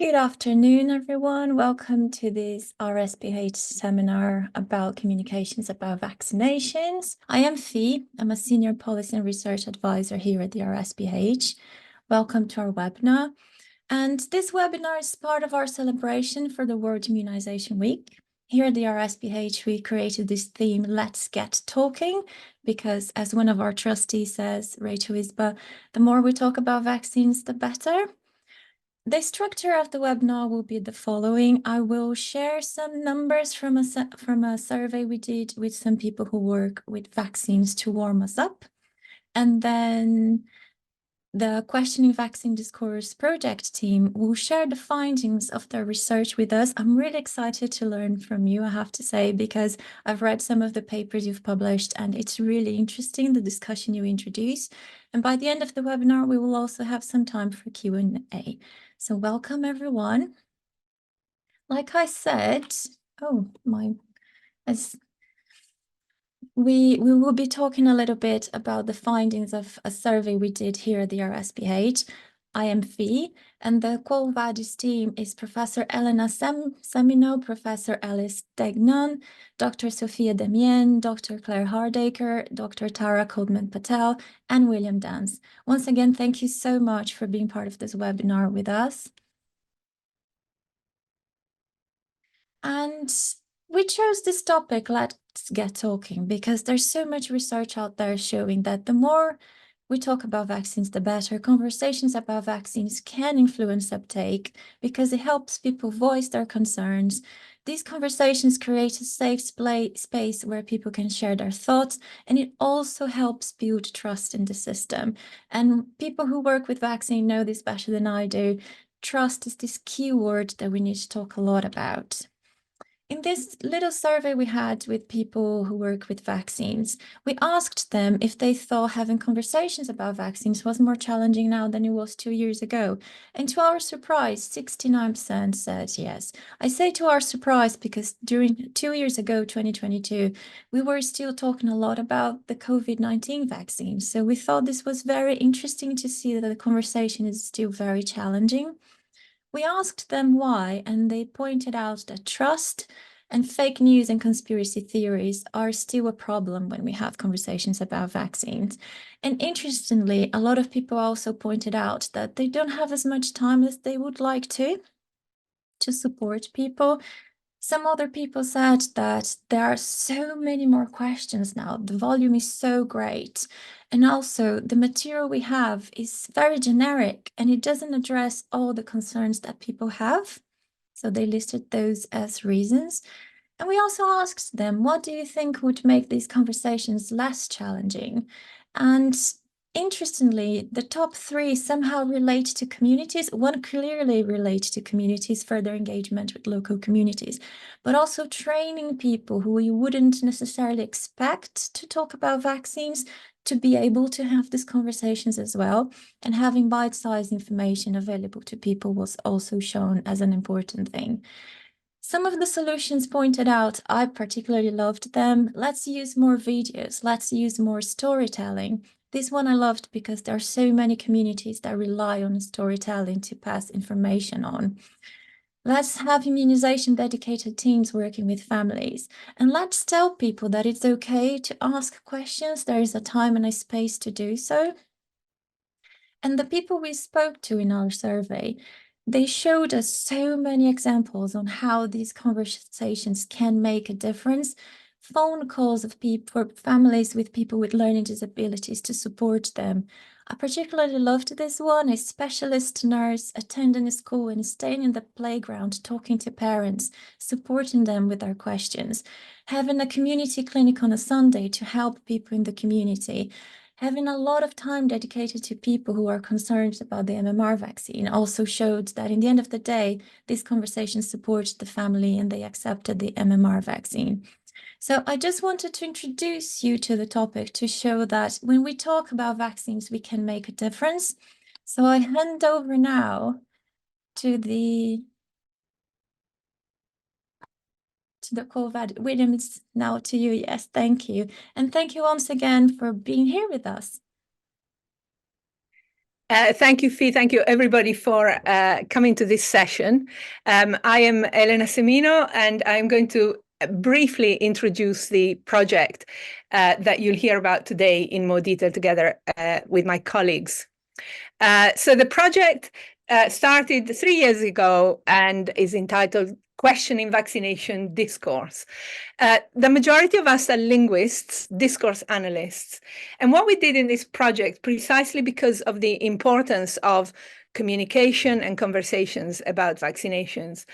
Good afternoon, everyone. Welcome to this RSPH seminar about communications about vaccinations. I am Fee. I'm a Senior Policy and Research Advisor here at the RSPH. Welcome to our webinar. And this webinar is part of our celebration for the World Immunization Week. Here at the RSPH, we created this theme, Let's Get Talking, because as one of our trustees says, Rachel Isba, the more we talk about vaccines, the better. The structure of the webinar will be the following. I will share some numbers from a survey we did with some people who work with vaccines to warm us up. And then the Questioning Vaccine Discourse project team will share the findings of their research with us. I'm really excited to learn from you, I have to say, because I've read some of the papers you've published and it's really interesting, the discussion you introduce. And by the end of the webinar, we will also have some time for Q&A. So welcome, everyone. Like I said, we will be talking a little bit about the findings of a survey we did here at the RSPH. I am Fee, and the Quo VaDis team is Professor Elena Semino, Professor Alice Degnan, Dr. Sophia Demien, Dr. Claire Hardacre, Dr. Tara Coldman-Patel, and William Dance. Once again, thank you so much for being part of this webinar with us. And we chose this topic, Let's Get Talking, because there's so much research out there showing that the more we talk about vaccines, the better. Conversations about vaccines can influence uptake because it helps people voice their concerns. These conversations create a safe space where people can share their thoughts, and it also helps build trust in the system. And people who work with vaccine know this better than I do. Trust is this key word that we need to talk a lot about. In this little survey we had with people who work with vaccines, we asked them if they thought having conversations about vaccines was more challenging now than it was 2 years ago. And to our surprise, 69% said yes. I say to our surprise because during 2 years ago, 2022, we were still talking a lot about the COVID-19 vaccine. So we thought this was very interesting to see that the conversation is still very challenging. We asked them why, and they pointed out that trust and fake news and conspiracy theories are still a problem when we have conversations about vaccines. And interestingly, a lot of people also pointed out that they don't have as much time as they would like to support people. Some other people said that there are so many more questions now. The volume is so great. And also the material we have is very generic and it doesn't address all the concerns that people have. So they listed those as reasons. And we also asked them, what do you think would make these conversations less challenging? And interestingly, the top 3 somehow relate to communities. One clearly relates to communities, further engagement with local communities, but also training people who you wouldn't necessarily expect to talk about vaccines to be able to have these conversations as well. And having bite-sized information available to people was also shown as an important thing. Some of the solutions pointed out, I particularly loved them. Let's use more videos. Let's use more storytelling. This one I loved because there are so many communities that rely on storytelling to pass information on. Let's have immunization dedicated teams working with families. And let's tell people that it's okay to ask questions. There is a time and a space to do so. And the people we spoke to in our survey, they showed us so many examples on how these conversations can make a difference. Phone calls of people, families with people with learning disabilities to support them. I particularly loved this one, a specialist nurse attending a school and staying in the playground, talking to parents, supporting them with their questions. Having a community clinic on a Sunday to help people in the community. Having a lot of time dedicated to people who are concerned about the MMR vaccine also showed that in the end of the day, these conversations supported the family and they accepted the MMR vaccine. So I just wanted to introduce you to the topic to show that when we talk about vaccines, we can make a difference. So I hand over now to the Quo VaDis. William, it's now to you. Yes, thank you. And thank you once again for being here with us. Thank you, Fee. Thank you, everybody, for coming to this session. I am Elena Semino, and I'm going to briefly introduce the project that you'll hear about today in more detail together with my colleagues. So the project started 3 years ago and is entitled Questioning Vaccination Discourse. The majority of us are linguists, discourse analysts. And what we did in this project, precisely because of the importance of communication and conversations about vaccinations,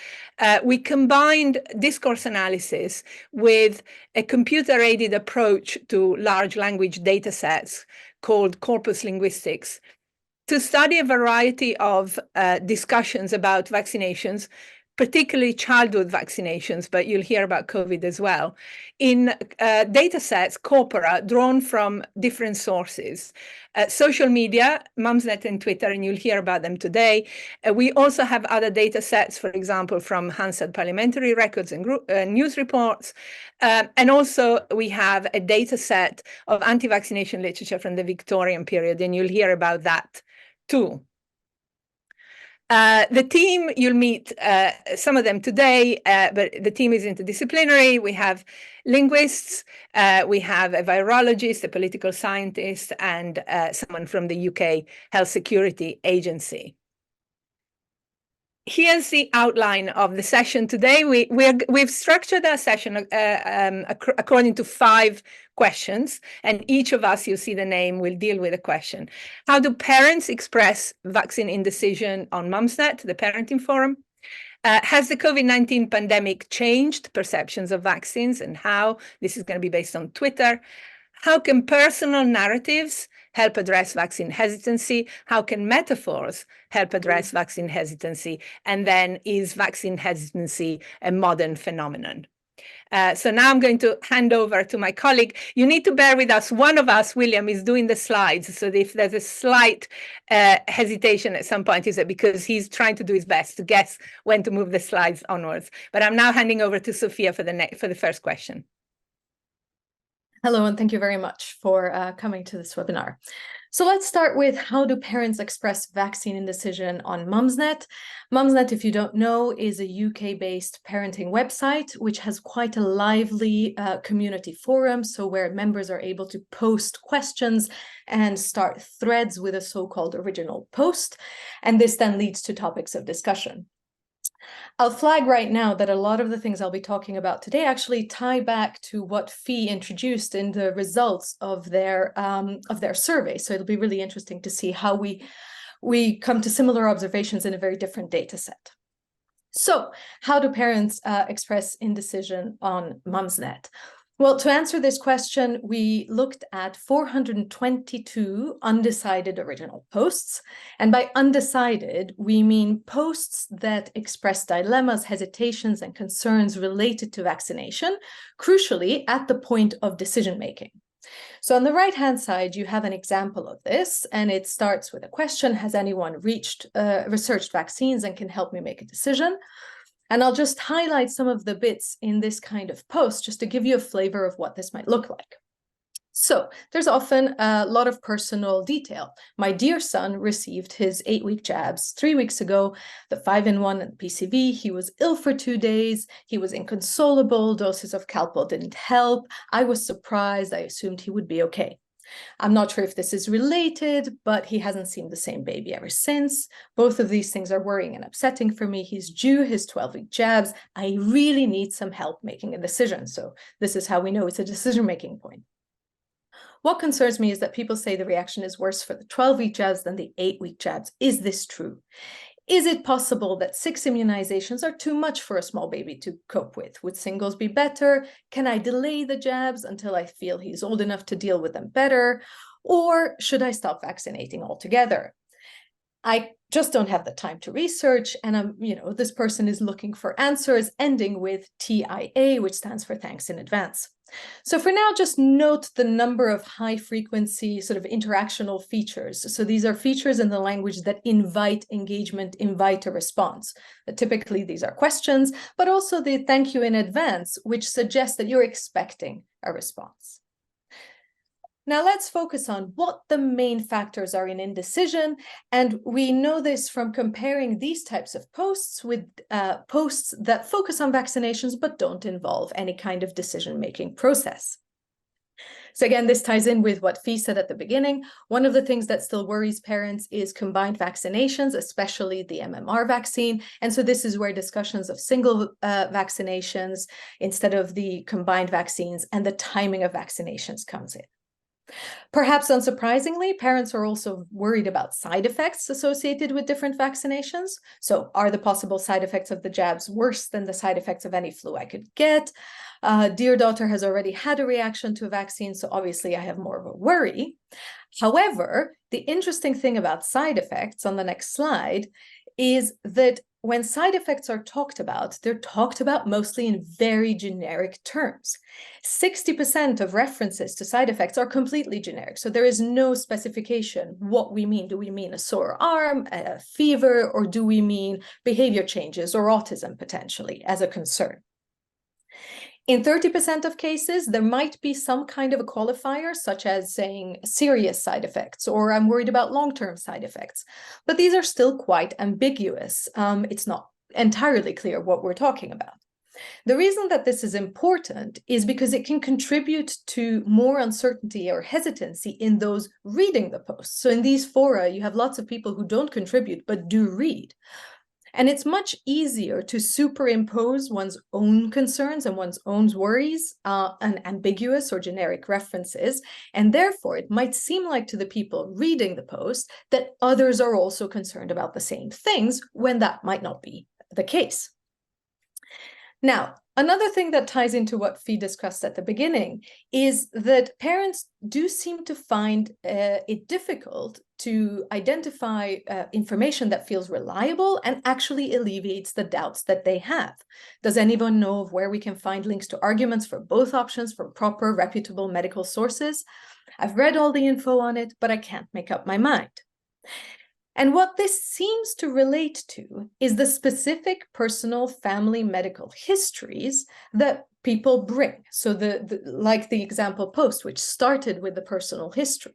we combined discourse analysis with a computer-aided approach to large language data sets called corpus linguistics to study a variety of discussions about vaccinations, particularly childhood vaccinations, but you'll hear about COVID as well, in data sets, corpora, drawn from different sources. Social media, Mumsnet and Twitter, and you'll hear about them today. We also have other data sets, for example, from Hansard parliamentary records and news reports. And also we have a data set of anti-vaccination literature from the Victorian period, and you'll hear about that too. The team, you'll meet some of them today, but the team is interdisciplinary. We have linguists, we have a virologist, a political scientist, and someone from the UK Health Security Agency. Here's the outline of the session today. We've structured our session according to 5 questions, and each of us, you see the name, will deal with a question. How do parents express vaccine indecision on Mumsnet, the parenting forum? Has the COVID-19 pandemic changed perceptions of vaccines and how? This is going to be based on Twitter. How can personal narratives help address vaccine hesitancy? How can metaphors help address vaccine hesitancy? And then, is vaccine hesitancy a modern phenomenon? So now I'm going to hand over to my colleague. You need to bear with us. One of us, William, is doing the slides. So if there's a slight hesitation at some point, is it because he's trying to do his best to guess when to move the slides onwards. But I'm now handing over to Sophia for the first question. Hello, and thank you very much for coming to this webinar. So let's start with, how do parents express vaccine indecision on Mumsnet? Mumsnet, if you don't know, is a UK-based parenting website, which has quite a lively community forum, so where members are able to post questions and start threads with a so-called original post. And this then leads to topics of discussion. I'll flag right now that a lot of the things I'll be talking about today actually tie back to what Fee introduced in the results of their survey. So it'll be really interesting to see how we come to similar observations in a very different data set. So how do parents express indecision on Mumsnet? Well, to answer this question, we looked at 422 undecided original posts. And by undecided, we mean posts that express dilemmas, hesitations, and concerns related to vaccination, crucially at the point of decision-making. So on the right-hand side, you have an example of this, and it starts with a question: has anyone researched vaccines and can help me make a decision? And I'll just highlight some of the bits in this kind of post just to give you a flavor of what this might look like. So there's often a lot of personal detail. My dear son received his 8-week jabs 3 weeks ago, the 5-in-1 and PCV. He was ill for 2 days. He was inconsolable. Doses of Calpol didn't help. I was surprised. I assumed he would be okay. I'm not sure if this is related, but he hasn't seen the same baby ever since. Both of these things are worrying and upsetting for me. He's due his 12-week jabs. I really need some help making a decision. So this is how we know it's a decision-making point. What concerns me is that people say the reaction is worse for the 12-week jabs than the 8-week jabs. Is this true? Is it possible that 6 immunizations are too much for a small baby to cope with? Would singles be better? Can I delay the jabs until I feel he's old enough to deal with them better? Or should I stop vaccinating altogether? I just don't have the time to research, and this person is looking for answers, ending with TIA, which stands for thanks in advance. So for now, just note the number of high frequency sort of interactional features. So these are features in the language that invite engagement, invite a response. Typically, these are questions, but also the thank you in advance, which suggests that you're expecting a response. Now let's focus on what the main factors are in indecision. And we know this from comparing these types of posts with posts that focus on vaccinations but don't involve any kind of decision-making process. So again, this ties in with what Fee said at the beginning. One of the things that still worries parents is combined vaccinations, especially the MMR vaccine. And so this is where discussions of single vaccinations instead of the combined vaccines and the timing of vaccinations comes in. Perhaps unsurprisingly, parents are also worried about side effects associated with different vaccinations. So are the possible side effects of the jabs worse than the side effects of any flu I could get? Dear daughter has already had a reaction to a vaccine, so obviously I have more of a worry. However, the interesting thing about side effects on the next slide is that when side effects are talked about, they're talked about mostly in very generic terms. 60% of references to side effects are completely generic. So there is no specification what we mean. Do we mean a sore arm, a fever, or do we mean behavior changes or autism potentially as a concern? In 30% of cases, there might be some kind of a qualifier, such as saying serious side effects, or I'm worried about long-term side effects. But these are still quite ambiguous. It's not entirely clear what we're talking about. The reason that this is important is because it can contribute to more uncertainty or hesitancy in those reading the posts. So in these fora, you have lots of people who don't contribute, but do read. And it's much easier to superimpose one's own concerns and one's own worries on ambiguous or generic references. And therefore, it might seem like to the people reading the post that others are also concerned about the same things when that might not be the case. Now, another thing that ties into what Fee discussed at the beginning is that parents do seem to find it difficult to identify information that feels reliable and actually alleviates the doubts that they have. Does anyone know of where we can find links to arguments for both options from proper, reputable medical sources? I've read all the info on it, but I can't make up my mind. And what this seems to relate to is the specific personal family medical histories that people bring. So like the example post, which started with the personal history.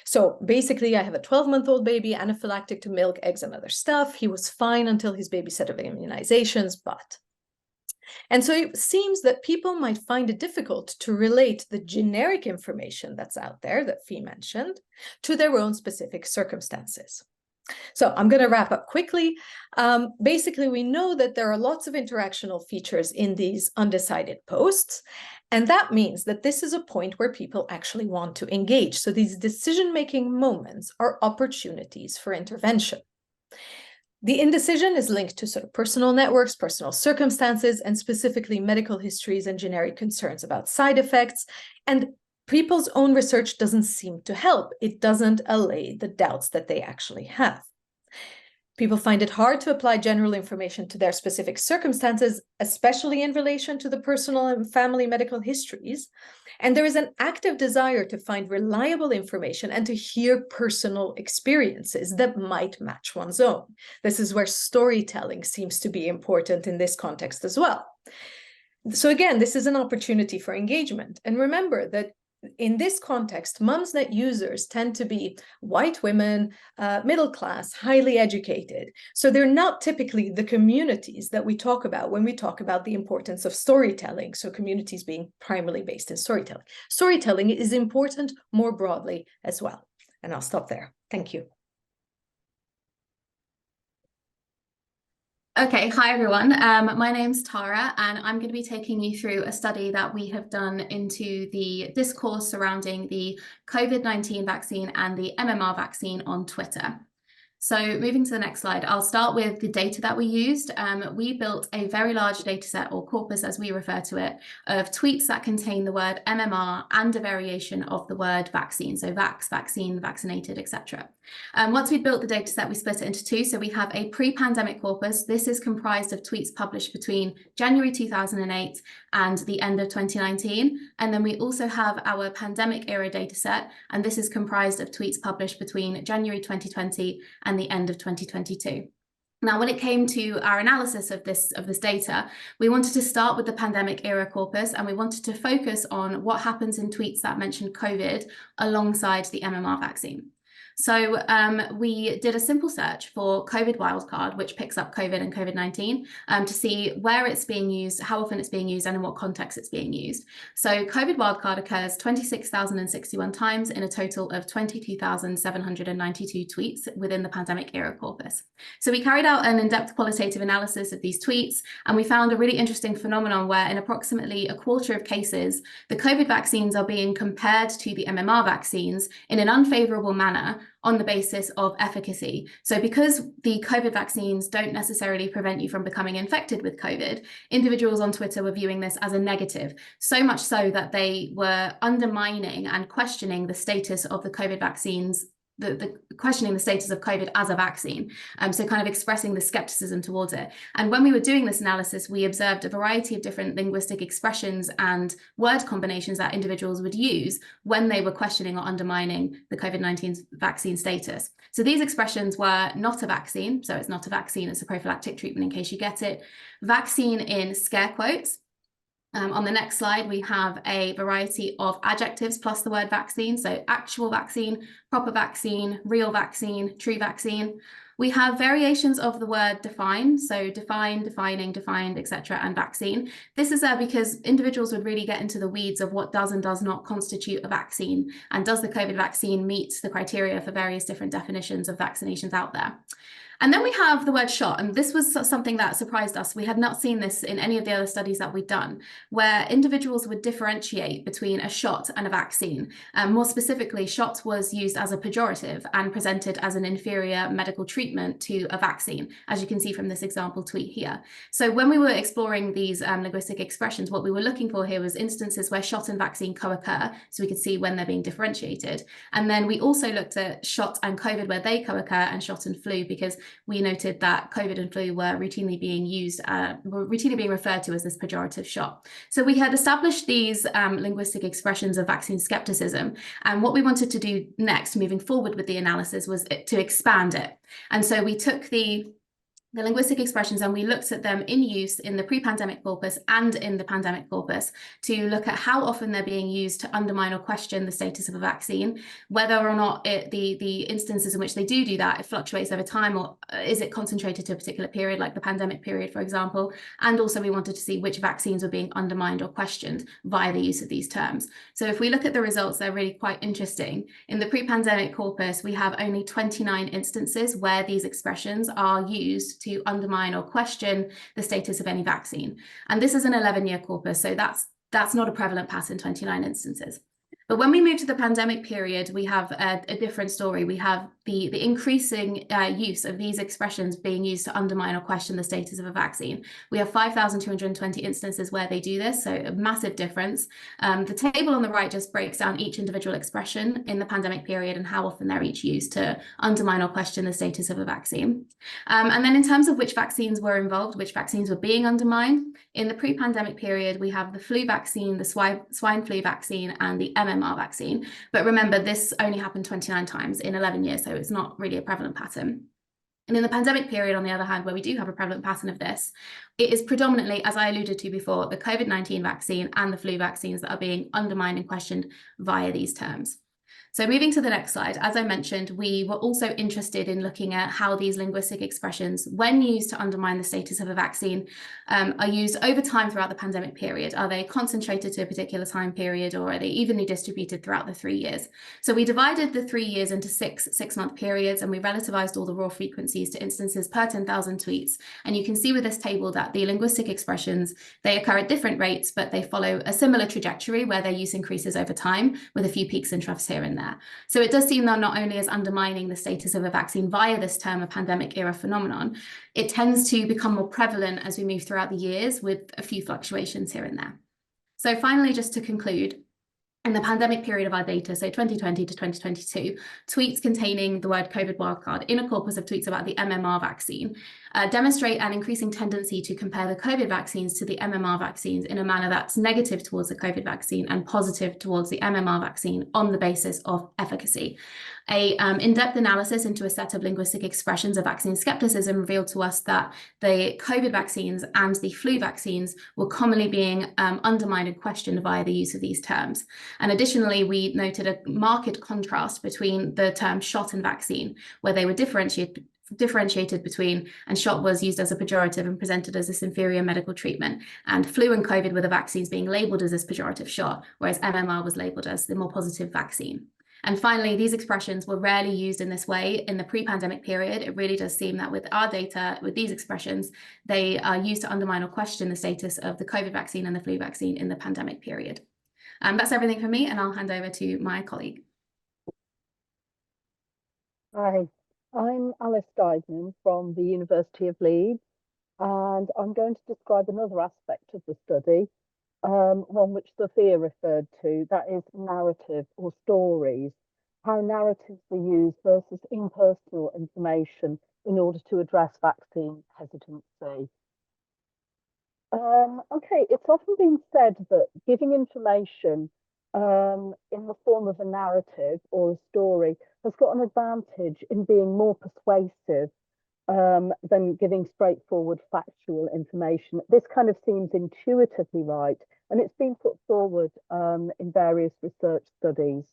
So basically, I have a 12-month-old baby, anaphylactic to milk, eggs, and other stuff. He was fine until his baby set of immunizations, but. And so it seems that people might find it difficult to relate the generic information that's out there that Fee mentioned to their own specific circumstances. So I'm going to wrap up quickly. Basically, we know that there are lots of interactional features in these undecided posts. And that means that this is a point where people actually want to engage. So these decision-making moments are opportunities for intervention. The indecision is linked to sort of personal networks, personal circumstances, and specifically medical histories and generic concerns about side effects. And people's own research doesn't seem to help. It doesn't allay the doubts that they actually have. People find it hard to apply general information to their specific circumstances, especially in relation to the personal and family medical histories. And there is an active desire to find reliable information and to hear personal experiences that might match one's own. This is where storytelling seems to be important in this context as well. So again, this is an opportunity for engagement. And remember that in this context, Mumsnet users tend to be white women, middle class, highly educated. So they're not typically the communities that we talk about when we talk about the importance of storytelling. So communities being primarily based in storytelling. Storytelling is important more broadly as well. And I'll stop there. Thank you. Okay, hi everyone. My name's Tara, and I'm going to be taking you through a study that we have done into the discourse surrounding the COVID-19 vaccine and the MMR vaccine on Twitter. So moving to the next slide, I'll start with the data that we used. We built a very large data set, or corpus as we refer to it, of tweets that contain the word MMR and a variation of the word vaccine. So vax, vaccine, vaccinated, etc. Once we built the data set, we split it into two. So we have a pre-pandemic corpus. This is comprised of tweets published between January 2008 and the end of 2019. And then we also have our pandemic era data set. And this is comprised of tweets published between January 2020 and the end of 2022. Now, when it came to our analysis of this data, we wanted to start with the pandemic era corpus, and we wanted to focus on what happens in tweets that mention COVID alongside the MMR vaccine. So we did a simple search for COVID wildcard, which picks up COVID and COVID-19 to see where it's being used, how often it's being used, and in what context it's being used. So COVID wildcard occurs 26,061 times in a total of 22,792 tweets within the pandemic era corpus. So we carried out an in-depth qualitative analysis of these tweets, and we found a really interesting phenomenon where in approximately a quarter of cases, the COVID vaccines are being compared to the MMR vaccines in an unfavorable manner on the basis of efficacy. So because the COVID vaccines don't necessarily prevent you from becoming infected with COVID, individuals on Twitter were viewing this as a negative, so much so that they were undermining and questioning the status of the COVID vaccines, questioning the status of COVID as a vaccine, so kind of expressing the skepticism towards it. And when we were doing this analysis, we observed a variety of different linguistic expressions and word combinations that individuals would use when they were questioning or undermining the COVID-19 vaccine status. So these expressions were not a vaccine, so it's not a vaccine, it's a prophylactic treatment in case you get it, vaccine in scare quotes. On the next slide, we have a variety of adjectives plus the word vaccine. So actual vaccine, proper vaccine, real vaccine, true vaccine. We have variations of the word define. So define, defining, defined, etc., and vaccine. This is there because individuals would really get into the weeds of what does and does not constitute a vaccine. And does the COVID vaccine meet the criteria for various different definitions of vaccinations out there? And then we have the word shot, and this was something that surprised us. We had not seen this in any of the other studies that we'd done, where individuals would differentiate between a shot and a vaccine. More specifically, shot was used as a pejorative and presented as an inferior medical treatment to a vaccine, as you can see from this example tweet here. So when we were exploring these linguistic expressions, what we were looking for here was instances where shot and vaccine co-occur, so we could see when they're being differentiated. And then we also looked at shot and COVID where they co-occur, and shot and flu, because we noted that COVID and flu were routinely being used, were routinely being referred to as this pejorative shot. So we had established these linguistic expressions of vaccine skepticism. And what we wanted to do next, moving forward with the analysis, was to expand it. And so we took the linguistic expressions and we looked at them in use in the pre-pandemic corpus and in the pandemic corpus to look at how often they're being used to undermine or question the status of a vaccine, whether or not the instances in which they do that, it fluctuates over time, or is it concentrated to a particular period, like the pandemic period, for example. And also we wanted to see which vaccines were being undermined or questioned via the use of these terms. So if we look at the results, they're really quite interesting. In the pre-pandemic corpus, we have only 29 instances where these expressions are used to undermine or question the status of any vaccine. And this is an 11-year corpus, so that's not a prevalent pattern, 29 instances. But when we move to the pandemic period, we have a different story. We have the increasing use of these expressions being used to undermine or question the status of a vaccine. We have 5,220 instances where they do this, so a massive difference. The table on the right just breaks down each individual expression in the pandemic period and how often they're each used to undermine or question the status of a vaccine. And then in terms of which vaccines were involved, which vaccines were being undermined, in the pre-pandemic period, we have the flu vaccine, the swine flu vaccine, and the MMR vaccine. But remember, this only happened 29 times in 11 years, so it's not really a prevalent pattern. And in the pandemic period, on the other hand, where we do have a prevalent pattern of this, it is predominantly, as I alluded to before, the COVID-19 vaccine and the flu vaccines that are being undermined and questioned via these terms. So moving to the next slide, as I mentioned, we were also interested in looking at how these linguistic expressions, when used to undermine the status of a vaccine, are used over time throughout the pandemic period. Are they concentrated to a particular time period, or are they evenly distributed throughout the 3 years? So we divided the 3 years into six-month periods, and we relativized all the raw frequencies to instances per 10,000 tweets. And you can see with this table that the linguistic expressions, they occur at different rates, but they follow a similar trajectory where their use increases over time with a few peaks and troughs here and there. So it does seem that not only is undermining the status of a vaccine via this term a pandemic era phenomenon, it tends to become more prevalent as we move throughout the years with a few fluctuations here and there. So finally, just to conclude, in the pandemic period of our data, so 2020 to 2022, tweets containing the word COVID wildcard in a corpus of tweets about the MMR vaccine demonstrate an increasing tendency to compare the COVID vaccines to the MMR vaccines in a manner that's negative towards the COVID vaccine and positive towards the MMR vaccine on the basis of efficacy. A in-depth analysis into a set of linguistic expressions of vaccine skepticism revealed to us that the COVID vaccines and the flu vaccines were commonly being undermined and questioned via the use of these terms. And additionally, we noted a marked contrast between the term shot and vaccine, where they were differentiated between, and shot was used as a pejorative and presented as this inferior medical treatment, and flu and COVID were the vaccines being labelled as this pejorative shot, whereas MMR was labelled as the more positive vaccine. And finally, these expressions were rarely used in this way in the pre-pandemic period. It really does seem that with our data, with these expressions, they are used to undermine or question the status of the COVID vaccine and the flu vaccine in the pandemic period. That's everything from me, and I'll hand over to my colleague. Hi, I'm Alice Steidman from the University of Leeds, and I'm going to describe another aspect of the study, one which Sophia referred to, that is narrative or stories, how narratives are used versus impersonal information in order to address vaccine hesitancy. Okay, it's often been said that giving information in the form of a narrative or a story has got an advantage in being more persuasive than giving straightforward factual information. This kind of seems intuitively right, and it's been put forward in various research studies.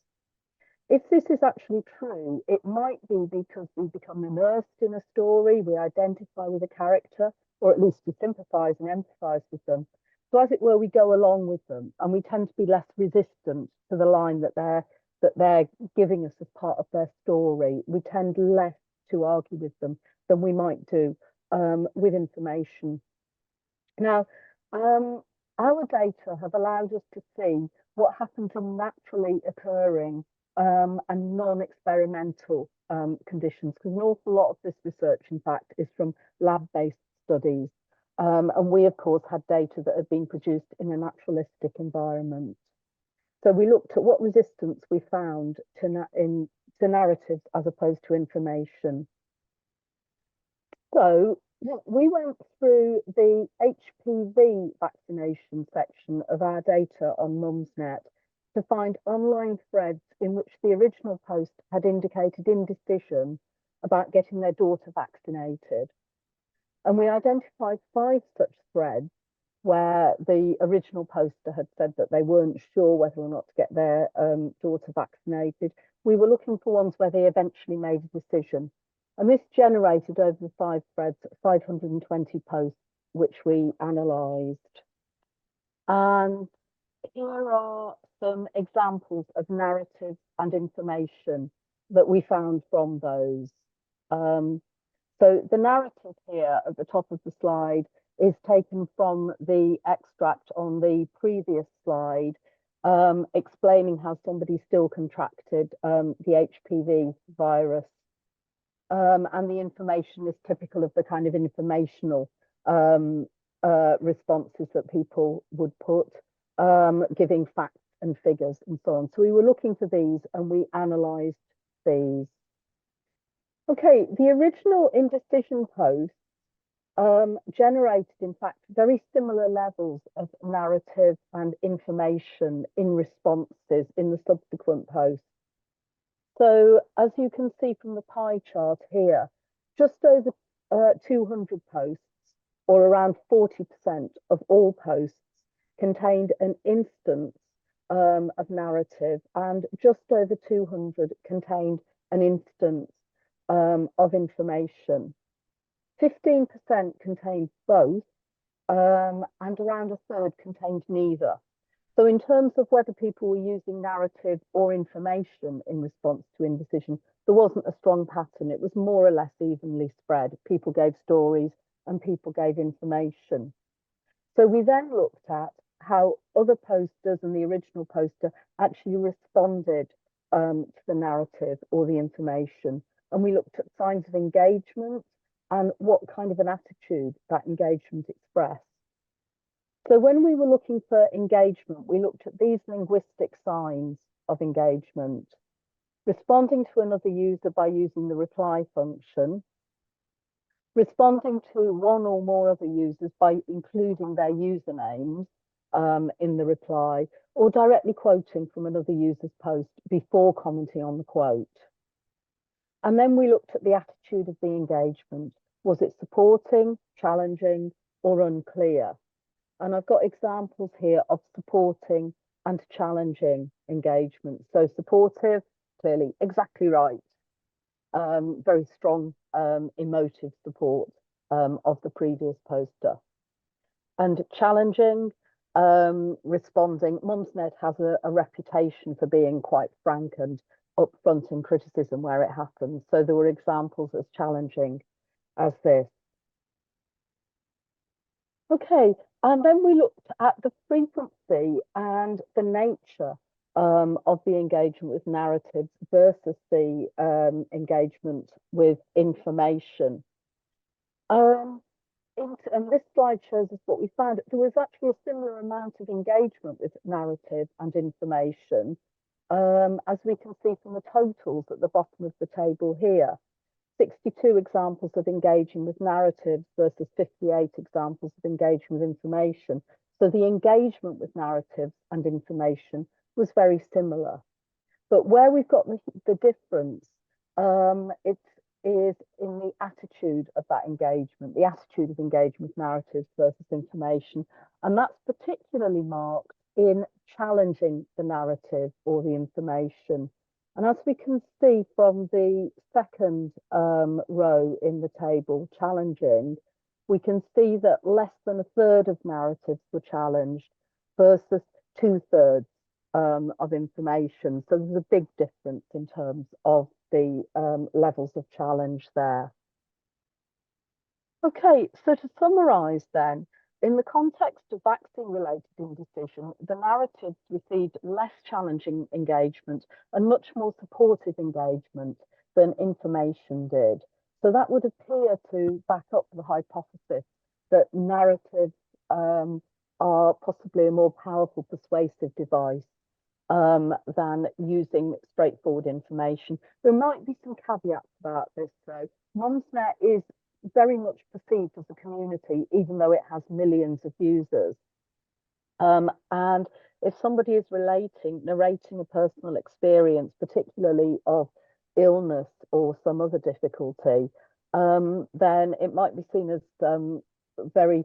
If this is actually true, it might be because we become immersed in a story, we identify with a character, or at least we sympathise and empathise with them. So as it were, we go along with them, and we tend to be less resistant to the line that they're giving us as part of their story. We tend less to argue with them than we might do with information. Now, our data have allowed us to see what happens in naturally occurring and non-experimental conditions, because an awful lot of this research, in fact, is from lab-based studies. And we, of course, had data that had been produced in a naturalistic environment. So we looked at what resistance we found to narratives as opposed to information. So we went through the HPV vaccination section of our data on Mumsnet to find online threads in which the original post had indicated indecision about getting their daughter vaccinated. And we identified 5 such threads where the original poster had said that they weren't sure whether or not to get their daughter vaccinated. We were looking for ones where they eventually made a decision. And this generated over the 5 threads, 520 posts, which we analysed. And here are some examples of narratives and information that we found from those. So the narrative here at the top of the slide is taken from the extract on the previous slide, explaining how somebody still contracted the HPV virus. And the information is typical of the kind of informational responses that people would put, giving facts and figures and so on. So we were looking for these and we analysed these. Okay, the original indecision post generated, in fact, very similar levels of narrative and information in responses in the subsequent posts. So as you can see from the pie chart here, just over 200 posts, or around 40% of all posts, contained an instance of narrative, and just over 200 contained an instance of information. 15% contained both, and around a third contained neither. So in terms of whether people were using narrative or information in response to indecision, there wasn't a strong pattern. It was more or less evenly spread. People gave stories and people gave information. So we then looked at how other posters and the original poster actually responded to the narrative or the information. And we looked at signs of engagement and what kind of an attitude that engagement expressed. So when we were looking for engagement, we looked at these linguistic signs of engagement: responding to another user by using the reply function, responding to one or more other users by including their usernames in the reply, or directly quoting from another user's post before commenting on the quote. And then we looked at the attitude of the engagement. Was it supporting, challenging, or unclear? And I've got examples here of supporting and challenging engagement. So supportive, clearly, exactly right. Very strong emotive support of the previous poster. And challenging, responding. Mumsnet has a reputation for being quite frank and upfront in criticism where it happens. So there were examples as challenging as this. Okay, and then we looked at the frequency and the nature of the engagement with narratives versus the engagement with information. And this slide shows us what we found. There was actually a similar amount of engagement with narrative and information, as we can see from the totals at the bottom of the table here. 62 examples of engaging with narratives versus 58 examples of engaging with information. So the engagement with narratives and information was very similar. But where we've got the difference, it is in the attitude of that engagement, the attitude of engagement with narratives versus information. And that's particularly marked in challenging the narrative or the information. And as we can see from the second row in the table, challenging, we can see that less than a third of narratives were challenged versus 2/3 of information. So there's a big difference in terms of the levels of challenge there. Okay, so to summarize then, in the context of vaccine-related indecision, the narratives received less challenging engagement and much more supportive engagement than information did. So that would appear to back up the hypothesis that narratives are possibly a more powerful persuasive device than using straightforward information. There might be some caveats about this though. Mumsnet is very much perceived as a community, even though it has millions of users. And if somebody is narrating a personal experience, particularly of illness or some other difficulty, then it might be seen as very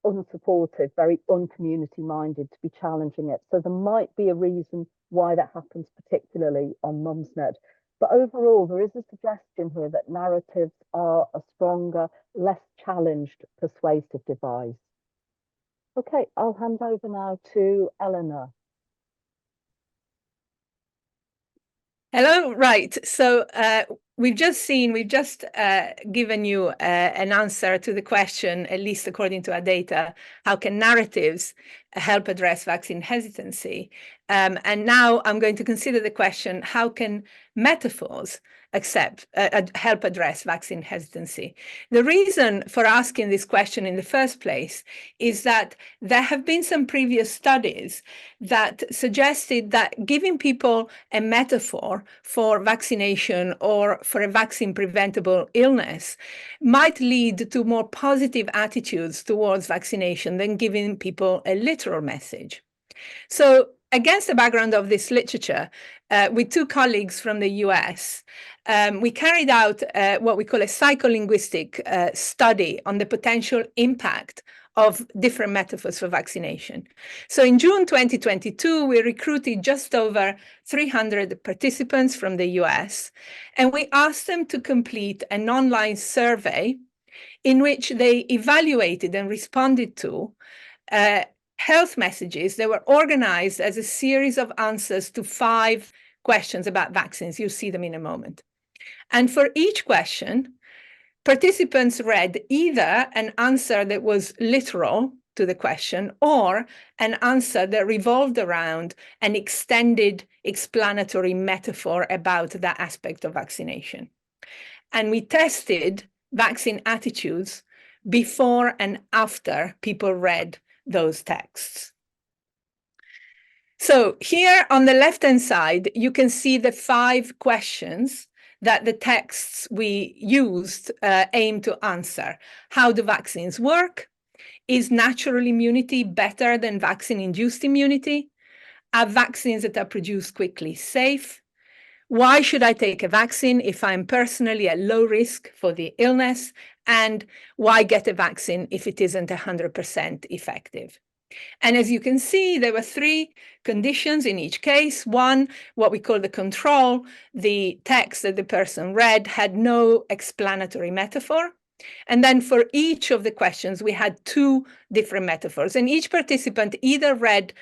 unsupportive, very uncommunity minded to be challenging it. So there might be a reason why that happens, particularly on Mumsnet. But overall, there is a suggestion here that narratives are a stronger, less challenged, persuasive device. Okay, I'll hand over now to Eleanor. Hello, right. So we've just given you an answer to the question, at least according to our data, how can narratives help address vaccine hesitancy? And now I'm going to consider the question, how can metaphors help address vaccine hesitancy? The reason for asking this question in the first place is that there have been some previous studies that suggested that giving people a metaphor for vaccination or for a vaccine preventable illness might lead to more positive attitudes towards vaccination than giving people a literal message. So against the background of this literature, with two colleagues from the US, we carried out what we call a psycholinguistic study on the potential impact of different metaphors for vaccination. So in June 2022, we recruited just over 300 participants from the US, and we asked them to complete an online survey in which they evaluated and responded to health messages that were organized as a series of answers to 5 questions about vaccines. You'll see them in a moment. And for each question, participants read either an answer that was literal to the question or an answer that revolved around an extended explanatory metaphor about that aspect of vaccination. And we tested vaccine attitudes before and after people read those texts. So here on the left-hand side, you can see the 5 questions that the texts we used aim to answer. How do vaccines work? Is natural immunity better than vaccine-induced immunity? Are vaccines that are produced quickly safe? why should I take a vaccine if I'm personally at low risk for the illness, and why get a vaccine if it isn't 100% effective. And as you can see, there were 3 conditions in each case. One, what we call the control, the text that the person read had no explanatory metaphor. And then for each of the questions, we had 2 different metaphors. And each participant either read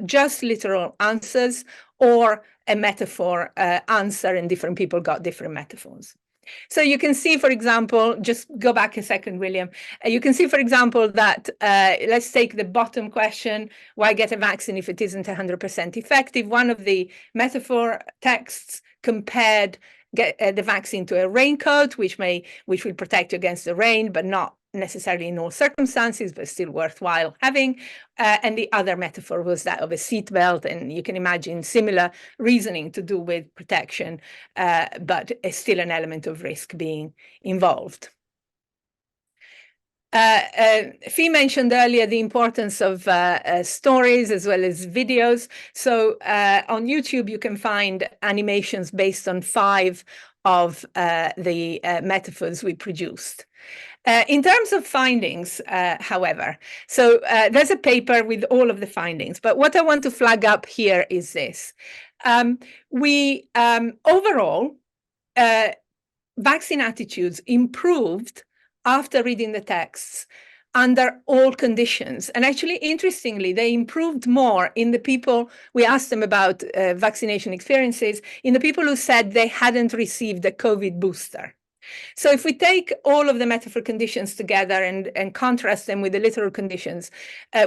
just literal answers or a metaphor answer, and different people got different metaphors. So you can see, for example, just go back a second, William. You can see, for example, that let's take the bottom question, why get a vaccine if it isn't 100% effective? One of the metaphor texts compared the vaccine to a raincoat, which will protect you against the rain, but not necessarily in all circumstances, but still worthwhile having. And the other metaphor was that of a seatbelt, and you can imagine similar reasoning to do with protection, but still an element of risk being involved. Fee mentioned earlier the importance of stories as well as videos. So on YouTube, you can find animations based on 5 of the metaphors we produced. In terms of findings, however, so there's a paper with all of the findings, but what I want to flag up here is this. Overall, vaccine attitudes improved after reading the texts under all conditions. And actually, interestingly, they improved more in the people, we asked them about vaccination experiences, in the people who said they hadn't received a COVID booster. So if we take all of the metaphor conditions together and contrast them with the literal conditions,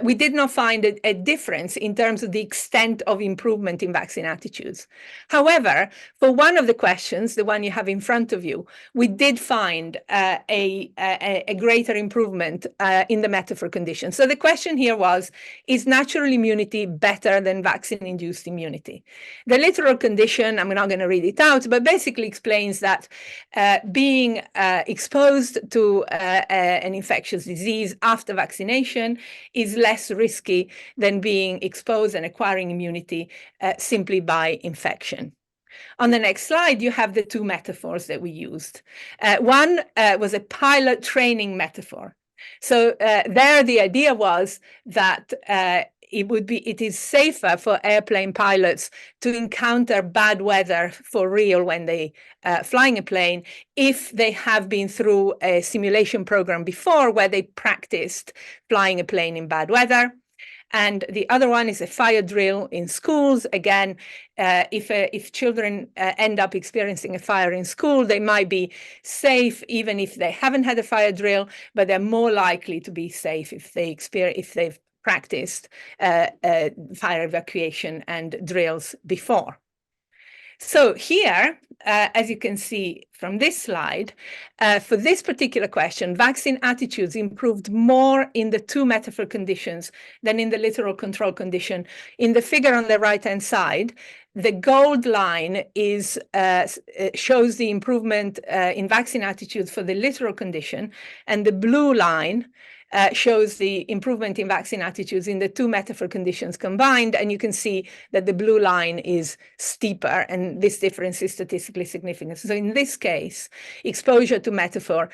we did not find a difference in terms of the extent of improvement in vaccine attitudes. However, for one of the questions, the one you have in front of you, we did find a greater improvement in the metaphor conditions. So the question here was, is natural immunity better than vaccine-induced immunity? The literal condition, I'm not going to read it out, but basically explains that being exposed to an infectious disease after vaccination is less risky than being exposed and acquiring immunity simply by infection. On the next slide, you have the 2 metaphors that we used. One was a pilot training metaphor. So there, the idea was that it is safer for airplane pilots to encounter bad weather for real when they flying a plane if they have been through a simulation program before where they practiced flying a plane in bad weather. And the other one is a fire drill in schools. Again, if children end up experiencing a fire in school, they might be safe even if they haven't had a fire drill, but they're more likely to be safe if they've practiced fire evacuation and drills before. So here, as you can see from this slide, for this particular question, vaccine attitudes improved more in the 2 metaphor conditions than in the literal control condition. In the figure on the right-hand side, the gold line shows the improvement in vaccine attitudes for the literal condition, and the blue line shows the improvement in vaccine attitudes in the 2 metaphor conditions combined, and you can see that the blue line is steeper, and this difference is statistically significant. So in this case, exposure to metaphor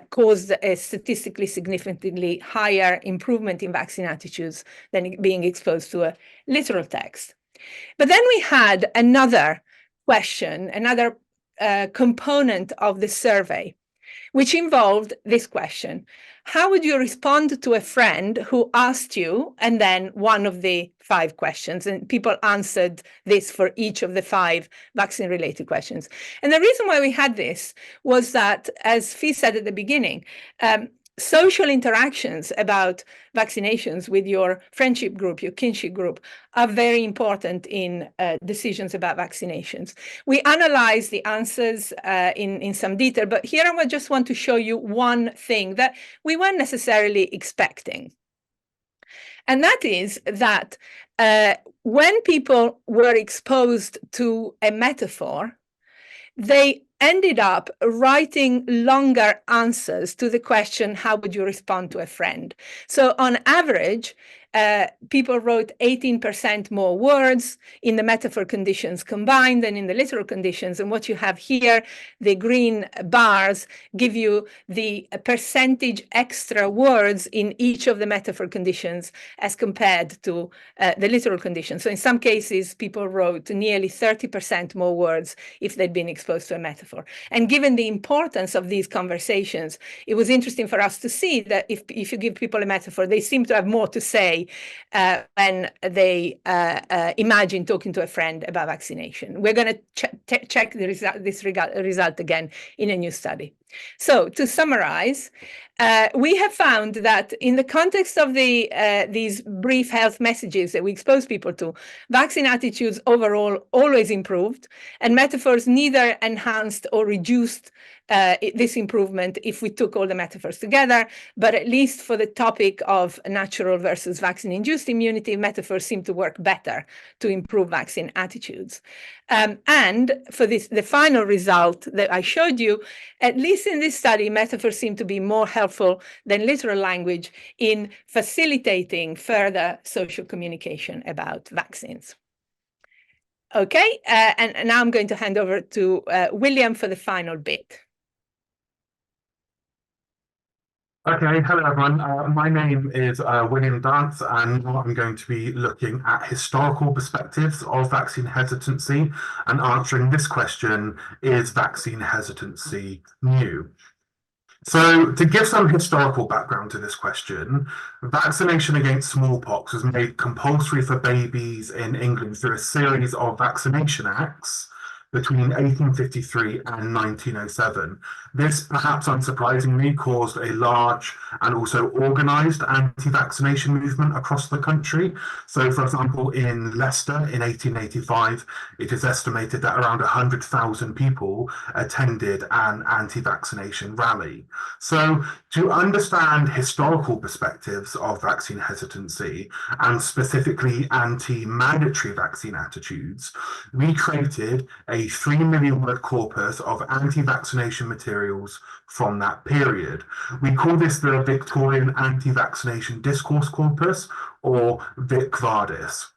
caused a statistically significantly higher improvement in vaccine attitudes than being exposed to a literal text. But then we had another question, another component of the survey, which involved this question. How would you respond to a friend who asked you, and then one of the 5 questions, and people answered this for each of the 5 vaccine-related questions. And the reason why we had this was that, as Fee said at the beginning, social interactions about vaccinations with your friendship group, your kinship group, are very important in decisions about vaccinations. We analyzed the answers in some detail, but here I just want to show you one thing that we weren't necessarily expecting. And that is that when people were exposed to a metaphor, they ended up writing longer answers to the question, how would you respond to a friend? So on average, people wrote 18% more words in the metaphor conditions combined than in the literal conditions. And what you have here, the green bars give you the percentage extra words in each of the metaphor conditions as compared to the literal conditions. So in some cases, people wrote nearly 30% more words if they'd been exposed to a metaphor. And given the importance of these conversations, it was interesting for us to see that if you give people a metaphor, they seem to have more to say when they imagine talking to a friend about vaccination. We're going to check this result again in a new study. So to summarize, we have found that in the context of these brief health messages that we expose people to, vaccine attitudes overall always improved, and metaphors neither enhanced or reduced this improvement if we took all the metaphors together, but at least for the topic of natural versus vaccine-induced immunity, metaphors seem to work better to improve vaccine attitudes. And for the final result that I showed you, at least in this study, metaphors seem to be more helpful than literal language in facilitating further social communication about vaccines. Okay, and now I'm going to hand over to William for the final bit. Okay, hello everyone. My name is William Dance, and I'm going to be looking at historical perspectives of vaccine hesitancy and answering this question: is vaccine hesitancy new? So, to give some historical background to this question, vaccination against smallpox was made compulsory for babies in England through a series of vaccination acts between 1853 and 1907. This, perhaps unsurprisingly, caused a large and also organised anti-vaccination movement across the country. So, for example, in Leicester in 1885, it is estimated that around 100,000 people attended an anti-vaccination rally. So, to understand historical perspectives of vaccine hesitancy, and specifically anti-mandatory vaccine attitudes, we created a 3 million word corpus of anti-vaccination materials from that period. We call this the Victorian Anti-Vaccination Discourse Corpus, or Quo VaDis.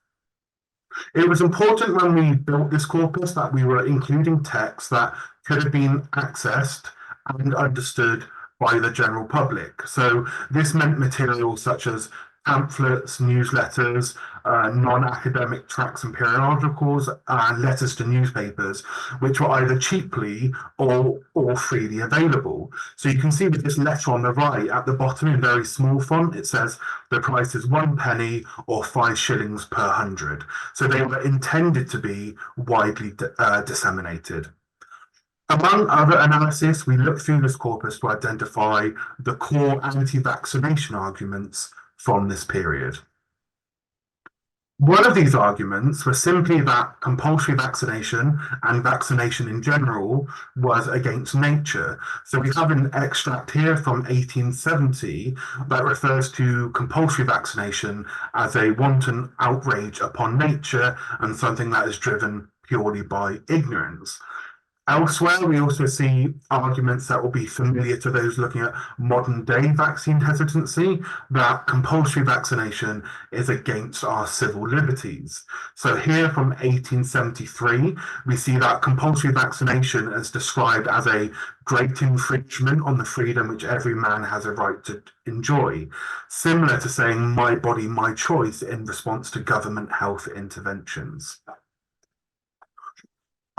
It was important when we built this corpus that we were including texts that could have been accessed and understood by the general public. So this meant materials such as pamphlets, newsletters, non-academic tracts and periodicals, and letters to newspapers, which were either cheaply or freely available. So you can see with this letter on the right at the bottom in very small font, it says the price is 1 penny or 5 shillings per 100. So they were intended to be widely disseminated. Among other analysis, we looked through this corpus to identify the core anti-vaccination arguments from this period. One of these arguments was simply that compulsory vaccination and vaccination in general was against nature. So we have an extract here from 1870 that refers to compulsory vaccination as a wanton outrage upon nature and something that is driven purely by ignorance. Elsewhere, we also see arguments that will be familiar to those looking at modern day vaccine hesitancy, that compulsory vaccination is against our civil liberties. So here from 1873, we see that compulsory vaccination is described as a great infringement on the freedom which every man has a right to enjoy, similar to saying my body, my choice in response to government health interventions.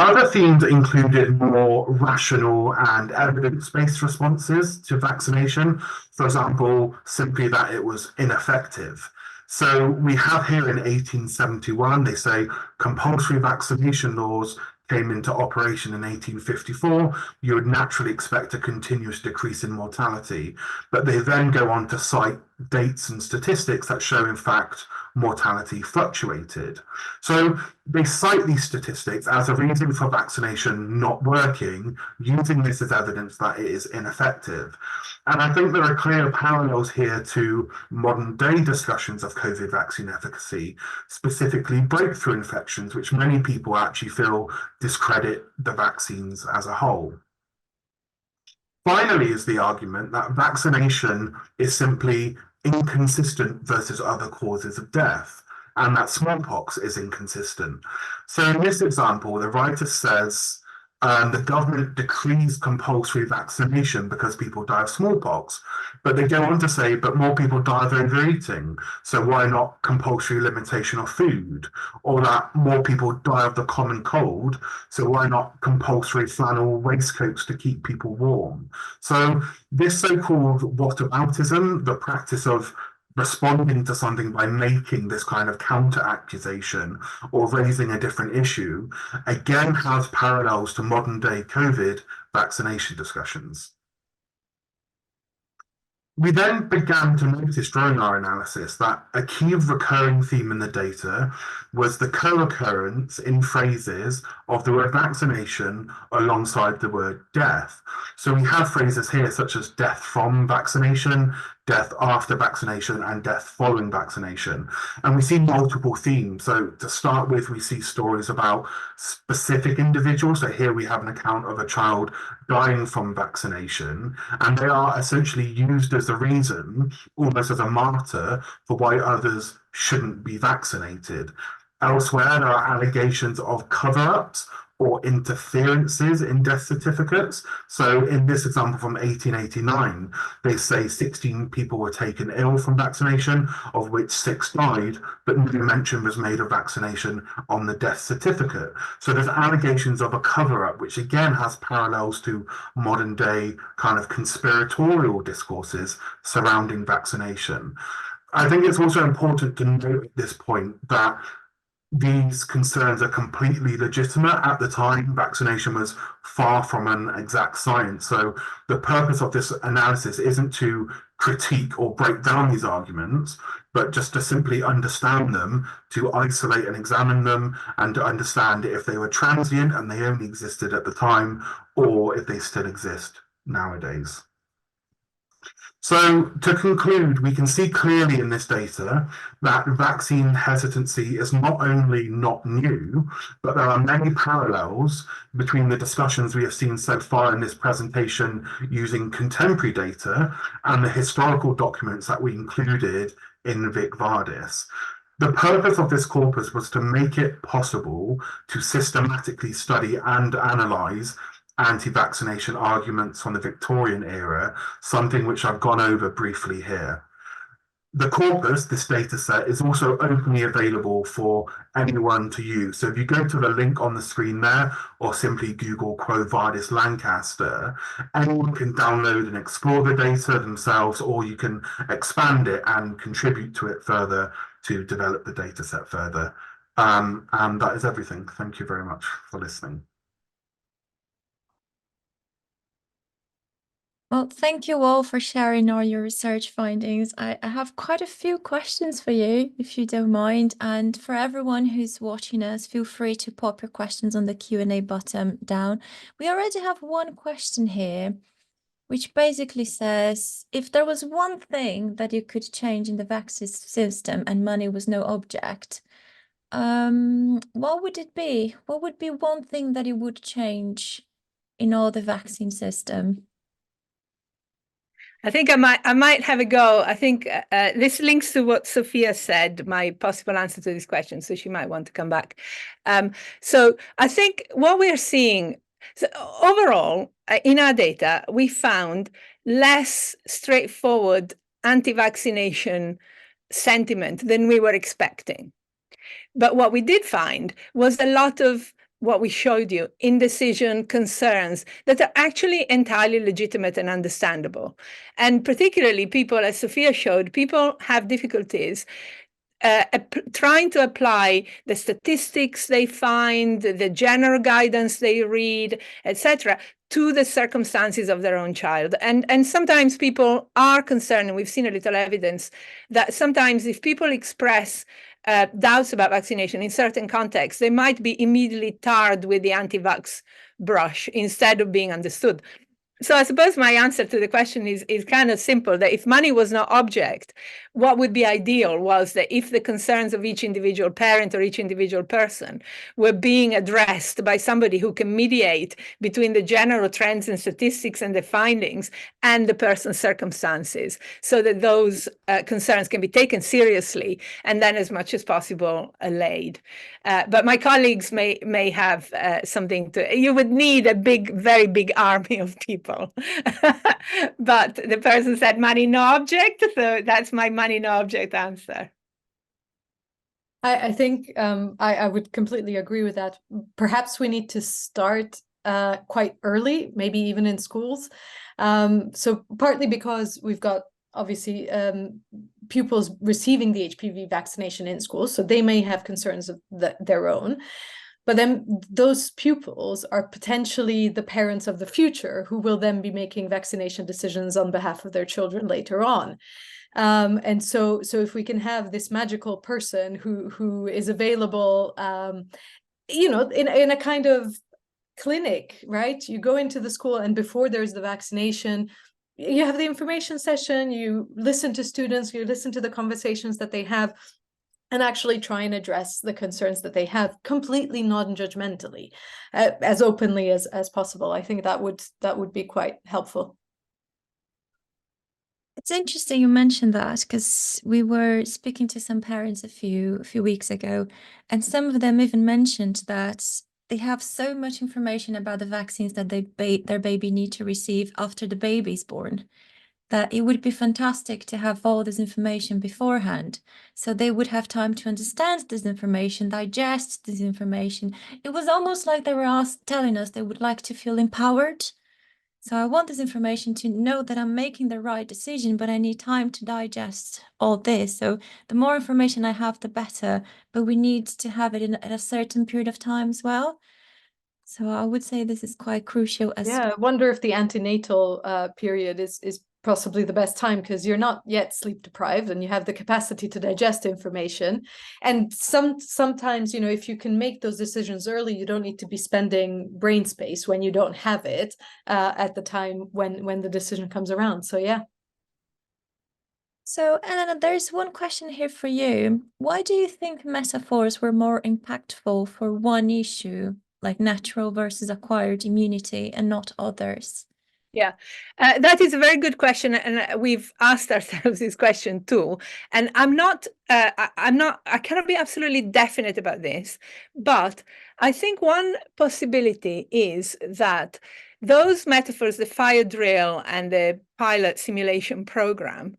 Other themes included more rational and evidence-based responses to vaccination. For example, simply that it was ineffective. So we have here in 1871, they say compulsory vaccination laws came into operation in 1854, you would naturally expect a continuous decrease in mortality. But they then go on to cite dates and statistics that show, in fact, mortality fluctuated. So they cite these statistics as a reason for vaccination not working, using this as evidence that it is ineffective. And I think there are clear parallels here to modern day discussions of COVID vaccine efficacy, specifically breakthrough infections, which many people actually feel discredit the vaccines as a whole. Finally, is the argument that vaccination is simply inconsistent versus other causes of death, and that smallpox is inconsistent. So in this example, the writer says the government decrees compulsory vaccination because people die of smallpox, but they go on to say, but more people die of overeating, so why not compulsory limitation of food? Or that more people die of the common cold, so why not compulsory flannel waistcoats to keep people warm? So this so-called whataboutism, the practice of responding to something by making this kind of counter accusation or raising a different issue, again has parallels to modern day COVID vaccination discussions. We then began to notice during our analysis that a key recurring theme in the data was the co-occurrence in phrases of the word vaccination alongside the word death. So we have phrases here such as death from vaccination, death after vaccination, and death following vaccination. And we see multiple themes. So to start with, we see stories about specific individuals. So here we have an account of a child dying from vaccination, and they are essentially used as a reason, almost as a martyr, for why others shouldn't be vaccinated. Elsewhere, there are allegations of cover-ups or interferences in death certificates. So in this example from 1889, they say 16 people were taken ill from vaccination, of which 6 died, but no mention was made of vaccination on the death certificate. So there's allegations of a cover-up, which again has parallels to modern day kind of conspiratorial discourses surrounding vaccination. I think it's also important to note at this point that these concerns are completely legitimate. At the time, vaccination was far from an exact science. So the purpose of this analysis isn't to critique or break down these arguments, but just to simply understand them, to isolate and examine them, and to understand if they were transient and they only existed at the time, or if they still exist nowadays. So to conclude, we can see clearly in this data that vaccine hesitancy is not only not new, but there are many parallels between the discussions we have seen so far in this presentation using contemporary data and the historical documents that we included in Quo VaDis. The purpose of this corpus was to make it possible to systematically study and analyze anti-vaccination arguments from the Victorian era, something which I've gone over briefly here. The corpus, this data set, is also openly available for anyone to use. So if you go to the link on the screen there, or simply Google Quo VaDis Lancaster, anyone can download and explore the data themselves, or you can expand it and contribute to it further to develop the data set further. And that is everything. Thank you very much for listening. Well, thank you all for sharing all your research findings. I have quite a few questions for you, if you don't mind. And for everyone who's watching us, feel free to pop your questions on the Q&A button down. We already have one question here, which basically says, if there was one thing that you could change in the vaccine system and money was no object, what would it be? What would be one thing that you would change in all the vaccine system? I think I might have a go. I think this links to what Sophia said, my possible answer to this question, so she might want to come back. So I think what we're seeing, so overall, in our data, we found less straightforward anti-vaccination sentiment than we were expecting. But what we did find was a lot of what we showed you, indecision, concerns that are actually entirely legitimate and understandable. And particularly people, as Sophia showed, people have difficulties trying to apply the statistics they find, the general guidance they read, etc., to the circumstances of their own child. And sometimes people are concerned, and we've seen a little evidence, that sometimes if people express doubts about vaccination in certain contexts, they might be immediately tarred with the anti-vax brush instead of being understood. So I suppose my answer to the question is kind of simple, that if money was not object, what would be ideal was that if the concerns of each individual parent or each individual person were being addressed by somebody who can mediate between the general trends and statistics and the findings and the person's circumstances, so that those concerns can be taken seriously and then as much as possible allayed. But my colleagues may have something to, you would need a very big army of people. But the person said money no object, so that's my money no object answer. I think I would completely agree with that. Perhaps we need to start quite early, maybe even in schools. So partly because we've got obviously pupils receiving the HPV vaccination in schools, so they may have concerns of their own. But then those pupils are potentially the parents of the future who will then be making vaccination decisions on behalf of their children later on. And so if we can have this magical person who is available, you know, in a kind of clinic, right? You go into the school, and before there's the vaccination, you have the information session, you listen to students, you listen to the conversations that they have, and actually try and address the concerns that they have completely non-judgmentally, as openly as possible. I think that would be quite helpful. It's interesting you mentioned that, because we were speaking to some parents a few weeks ago, and some of them even mentioned that they have so much information about the vaccines that their baby need to receive after the baby's born, that it would be fantastic to have all this information beforehand, so they would have time to understand this information, digest this information. It was almost like they were telling us they would like to feel empowered. So I want this information to know that I'm making the right decision, but I need time to digest all this. So the more information I have, the better, but we need to have it at a certain period of time as well. So I would say this is quite crucial. Yeah, I wonder if the antenatal period is possibly the best time, because you're not yet sleep deprived and you have the capacity to digest information. And sometimes, you know, if you can make those decisions early, you don't need to be spending brain space when you don't have it at the time when the decision comes around. So yeah. So Elena, there's one question here for you. Why do you think metaphors were more impactful for one issue, like natural versus acquired immunity, and not others? Yeah, that is a very good question, and we've asked ourselves this question too. And I cannot be absolutely definite about this, but I think one possibility is that those metaphors, the fire drill and the pilot simulation program,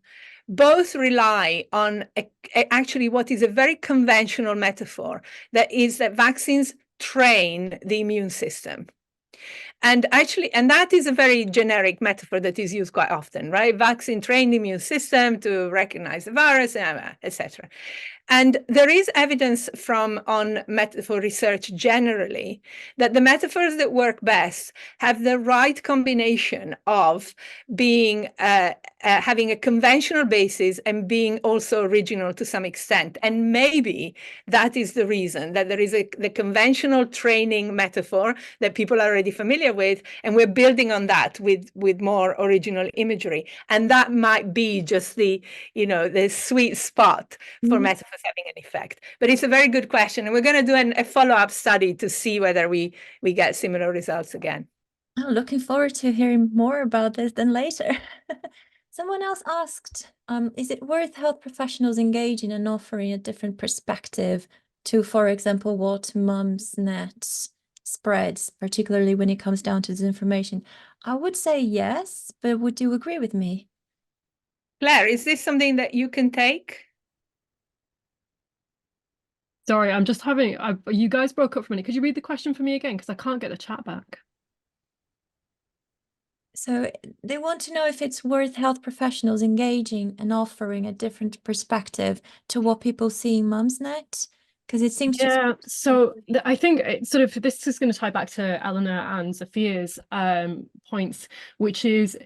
both rely on actually what is a very conventional metaphor, that is that vaccines train the immune system. And that is a very generic metaphor that is used quite often, right? Vaccine train the immune system to recognize the virus, etc. And there is evidence on metaphor research generally that the metaphors that work best have the right combination of being having a conventional basis and being also original to some extent. And maybe that is the reason that there is the conventional training metaphor that people are already familiar with, and we're building on that with more original imagery. And that might be just the sweet spot for metaphors having an effect. But it's a very good question, and we're going to do a follow-up study to see whether we get similar results again. I'm looking forward to hearing more about this then later. Someone else asked, is it worth health professionals engaging and offering a different perspective to, for example, what Mumsnet spreads, particularly when it comes down to disinformation? I would say yes, but would you agree with me? Claire, is this something that you can take? Sorry, I'm just having, you guys broke up for a minute. Could you read the question for me again? Because I can't get the chat back. So they want to know if it's worth health professionals engaging and offering a different perspective to what people see in Mumsnet, because it seems so I think sort of this is going to tie back to Eleanor and Sophia's points, which is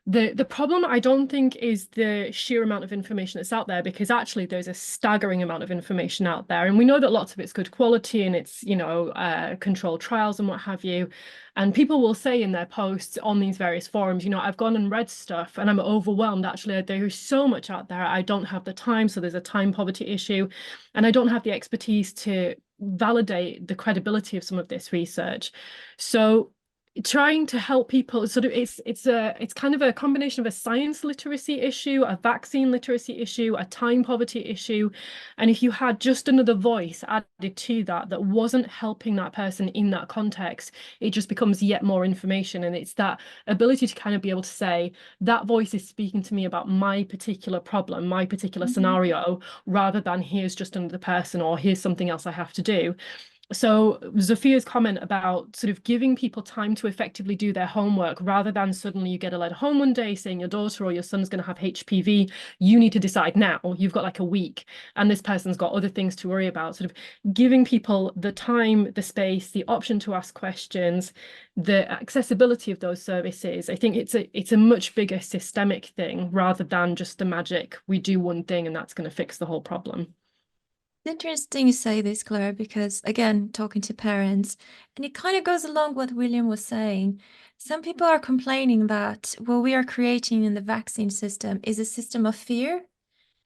The problem, I don't think, is the sheer amount of information that's out there, because actually there's a staggering amount of information out there. And we know that lots of it's good quality and it's, you know, controlled trials and what have you. And people will say in their posts on these various forums, you know, I've gone and read stuff and I'm overwhelmed. Actually, there is so much out there. I don't have the time. So there's a time poverty issue. And I don't have the expertise to validate the credibility of some of this research. So trying to help people, sort of, it's kind of a combination of a science literacy issue, a vaccine literacy issue, a time poverty issue. And if you had just another voice added to that wasn't helping that person in that context, it just becomes yet more information. And it's that ability to kind of be able to say, that voice is speaking to me about my particular problem, my particular scenario, rather than here's just another person or here's something else I have to do. So Zophia's comment about sort of giving people time to effectively do their homework, rather than suddenly you get a letter home one day saying your daughter or your son's going to have HPV, you need to decide now, you've got like a week, and this person's got other things to worry about. Sort of giving people the time, the space, the option to ask questions, the accessibility of those services. I think it's a much bigger systemic thing, rather than just the magic, we do one thing and that's going to fix the whole problem. Interesting you say this, Claire, because again, talking to parents, and it kind of goes along what William was saying. Some people are complaining that what we are creating in the vaccine system is a system of fear.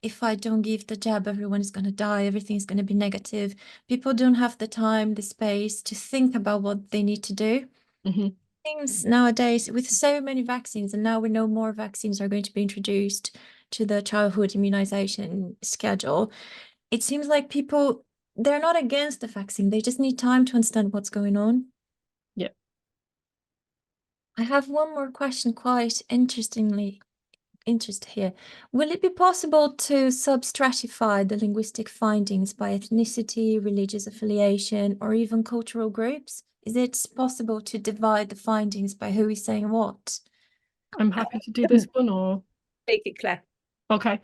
If I don't give the jab, everyone is going to die, everything is going to be negative. People don't have the time, the space to think about what they need to do. Things nowadays, with so many vaccines, and now we know more vaccines are going to be introduced to the childhood immunization schedule. It seems like people, they're not against the vaccine. They just need time to understand what's going on. Yeah. I have one more question, quite interested here. Will it be possible to substratify the linguistic findings by ethnicity, religious affiliation, or even cultural groups? Is it possible to divide the findings by who is saying what? I'm happy to do this one, or... Take it, Claire. Okay,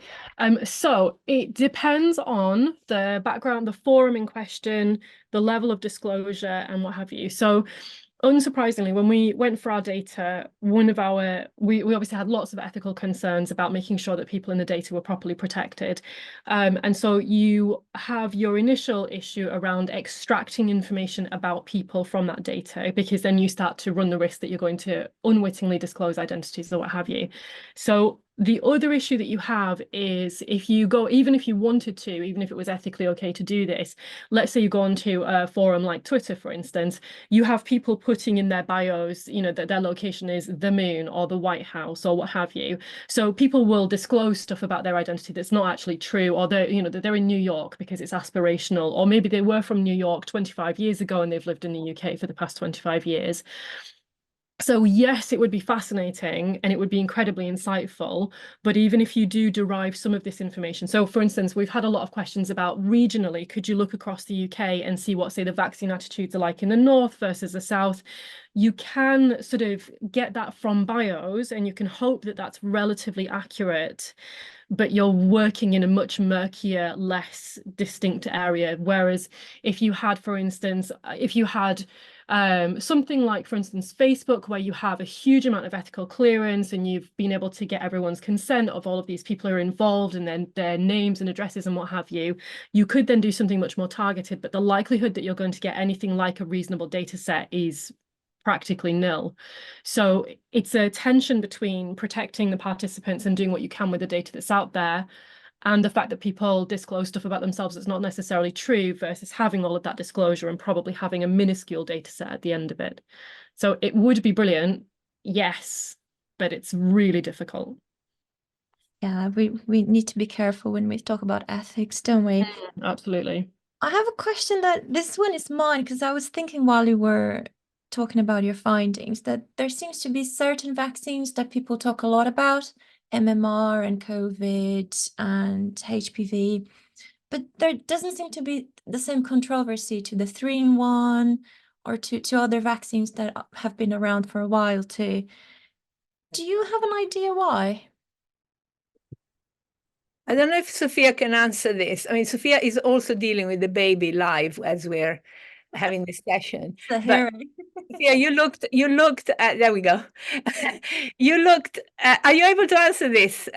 so it depends on the background, the forum in question, the level of disclosure and what have you. So unsurprisingly, when we went for our data, we obviously had lots of ethical concerns about making sure that people in the data were properly protected. And so you have your initial issue around extracting information about people from that data, because then you start to run the risk that you're going to unwittingly disclose identities or what have you. So the other issue that you have is, if you go, even if you wanted to, even if it was ethically okay to do this, let's say you go onto a forum like Twitter, for instance, you have people putting in their bios, you know, that their location is the moon or the White House or what have you. So people will disclose stuff about their identity that's not actually true, or they're, you know, that they're in New York because it's aspirational, or maybe they were from New York 25 years ago and they've lived in the UK for the past 25 years. So yes, it would be fascinating and it would be incredibly insightful, but even if you do derive some of this information, so for instance, we've had a lot of questions about regionally, could you look across the UK and see what, say, the vaccine attitudes are like in the north versus the south? You can sort of get that from bios and you can hope that that's relatively accurate, but you're working in a much murkier, less distinct area. Whereas if you had, for instance, if you had something like, for instance, Facebook, where you have a huge amount of ethical clearance and you've been able to get everyone's consent of all of these people who are involved and then their names and addresses and what have you, you could then do something much more targeted, but the likelihood that you're going to get anything like a reasonable data set is practically nil. So it's a tension between protecting the participants and doing what you can with the data that's out there, and the fact that people disclose stuff about themselves that's not necessarily true, versus having all of that disclosure and probably having a minuscule data set at the end of it. So it would be brilliant, yes, but it's really difficult. Yeah, we need to be careful when we talk about ethics, don't we? Absolutely. I have a question, that this one is mine, because I was thinking while you were talking about your findings that there seems to be certain vaccines that people talk a lot about, MMR and COVID and HPV, but there doesn't seem to be the same controversy to the 3-in-1 or to other vaccines that have been around for a while too. Do you have an idea why? I don't know if Sophia can answer this. I mean, Sophia is also dealing with the baby live as we're having this session. The But hearing. Yeah, you looked at, there we go. You looked, are you able to answer this?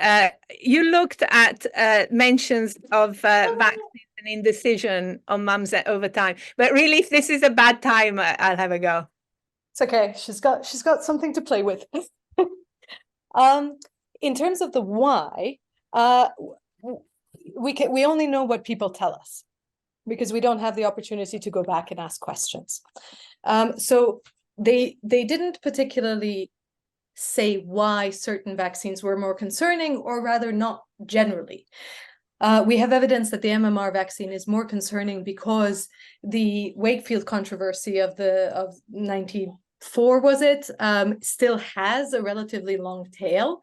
You looked at mentions of vaccines and indecision on Mumsnet over time, but really, if this is a bad time, I'll have a go. It's okay. She's got something to play with. In terms of the why, we only know what people tell us, because we don't have the opportunity to go back and ask questions. So they didn't particularly say why certain vaccines were more concerning, or rather not generally. We have evidence that the MMR vaccine is more concerning because the Wakefield controversy of 94, was it, still has a relatively long tail.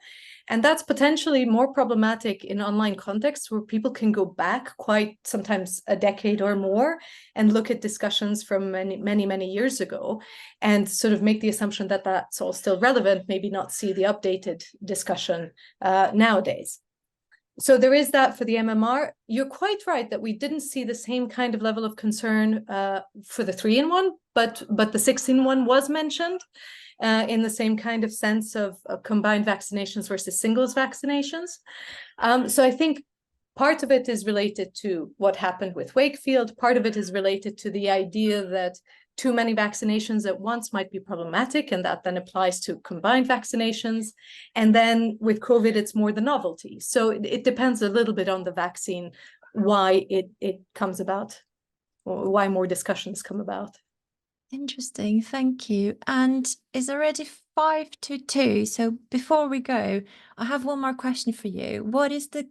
And that's potentially more problematic in online contexts where people can go back quite sometimes a decade or more and look at discussions from many years ago and sort of make the assumption that that's all still relevant, maybe not see the updated discussion nowadays. So there is that for the MMR. You're quite right that we didn't see the same kind of level of concern for the 3-in-1, but the 6-in-1 was mentioned in the same kind of sense of combined vaccinations versus singles vaccinations. So I think part of it is related to what happened with Wakefield. Part of it is related to the idea that too many vaccinations at once might be problematic, and that then applies to combined vaccinations. And then with COVID, it's more the novelty. So it depends a little bit on the vaccine, why it comes about, or why more discussions come about. Interesting, thank you. And it's already 5 to 2. So before we go, I have one more question for you. What is the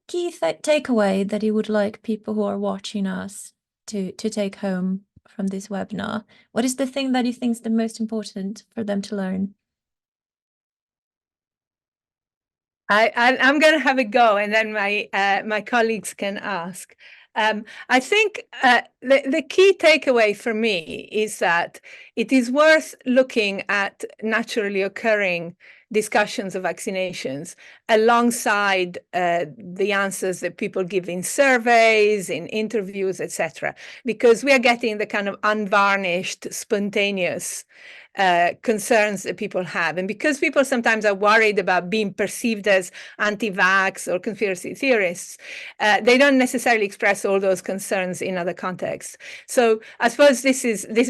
key takeaway that you would like people who are watching us to take home from this webinar? What is the thing that you think is the most important for them to learn? I'm going to have a go, and then my colleagues can ask. I think the key takeaway for me is that it is worth looking at naturally occurring discussions of vaccinations alongside the answers that people give in surveys, in interviews, etc., because we are getting the kind of unvarnished, spontaneous concerns that people have. And because people sometimes are worried about being perceived as anti-vax or conspiracy theorists, they don't necessarily express all those concerns in other contexts. So I suppose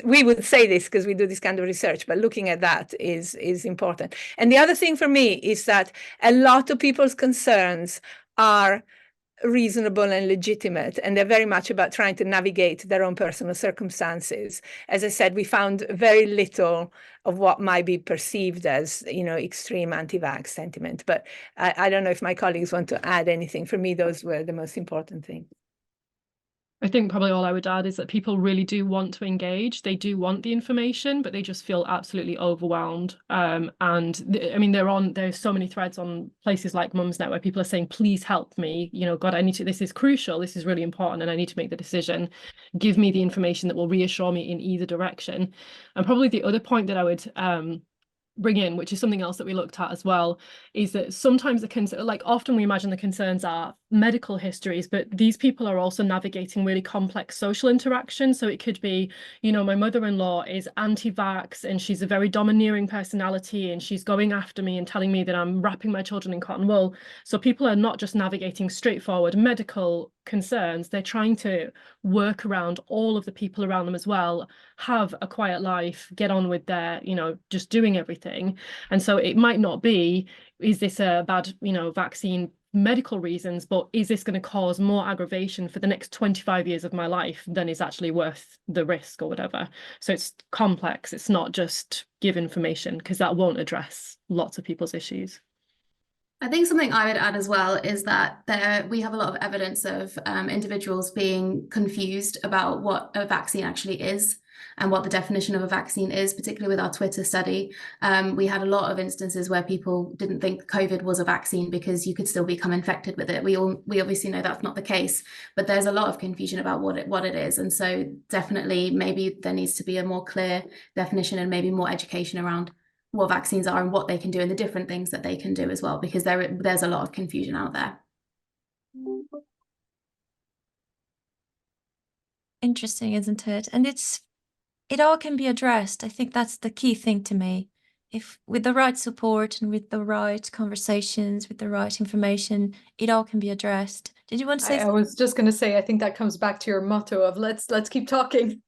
we would say this because we do this kind of research, but looking at that is important. And the other thing for me is that a lot of people's concerns are reasonable and legitimate, and they're very much about trying to navigate their own personal circumstances. As I said, we found very little of what might be perceived as, extreme anti-vax sentiment. But I don't know if my colleagues want to add anything. For me, those were the most important things. I think probably all I would add is that people really do want to engage. They do want the information, but they just feel absolutely overwhelmed. And I mean, there's so many threads on places like Mumsnet where people are saying, please help me. God, this is crucial. This is really important. And I need to make the decision. Give me the information that will reassure me in either direction. And probably the other point that I would bring in, which is something else that we looked at as well, is that sometimes often we imagine the concerns are medical histories, but these people are also navigating really complex social interactions. So it could be, my mother-in-law is anti-vax and she's a very domineering personality and she's going after me and telling me that I'm wrapping my children in cotton wool. So people are not just navigating straightforward medical concerns, they're trying to work around all of the people around them as well, have a quiet life, get on with their, just doing everything. And so it might not be, is this a bad, vaccine medical reasons, but is this going to cause more aggravation for the next 25 years of my life than is actually worth the risk or whatever? So it's complex. It's not just give information, because that won't address lots of people's issues. I think something I would add as well is that we have a lot of evidence of individuals being confused about what a vaccine actually is and what the definition of a vaccine is, particularly with our Twitter study. We had a lot of instances where people didn't think COVID was a vaccine because you could still become infected with it. We obviously know that's not the case, but there's a lot of confusion about what it is. And so definitely maybe there needs to be a more clear definition and maybe more education around what vaccines are and what they can do and the different things that they can do as well, because there's a lot of confusion out there. Interesting, isn't it? And it's it all can be addressed. I think that's the key thing to me. If with the right support and with the right conversations, with the right information, it all can be addressed. Did you want to say I was just going to say, I think that comes back to your motto of let's keep talking.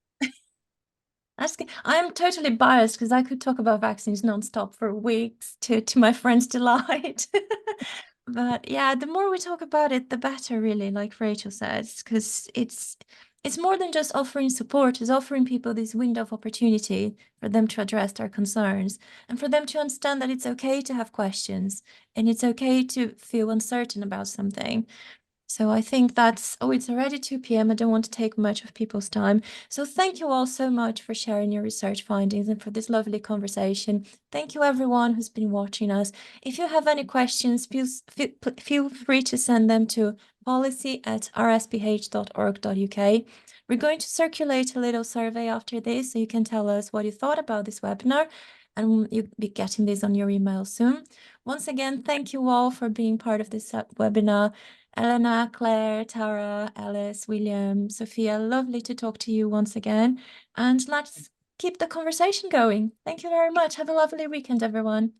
I'm totally biased because I could talk about vaccines nonstop for weeks to my friends' delight. But yeah, the more we talk about it, the better, really, like Rachel says, because it's more than just offering support, it's offering people this window of opportunity for them to address their concerns and for them to understand that it's okay to have questions and it's okay to feel uncertain about something. So I think that's, oh, it's already 2 p.m. I don't want to take much of people's time. So thank you all so much for sharing your research findings and for this lovely conversation. Thank you everyone who's been watching us. If you have any questions, feel free to send them to policy@rsph.org.uk. We're going to circulate a little survey after this, so you can tell us what you thought about this webinar, and you'll be getting this on your email soon. Once again, thank you all for being part of this webinar. Elena, Claire, Tara, Alice, William, Sophia, lovely to talk to you once again. And let's keep the conversation going. Thank you very much. Have a lovely weekend, everyone.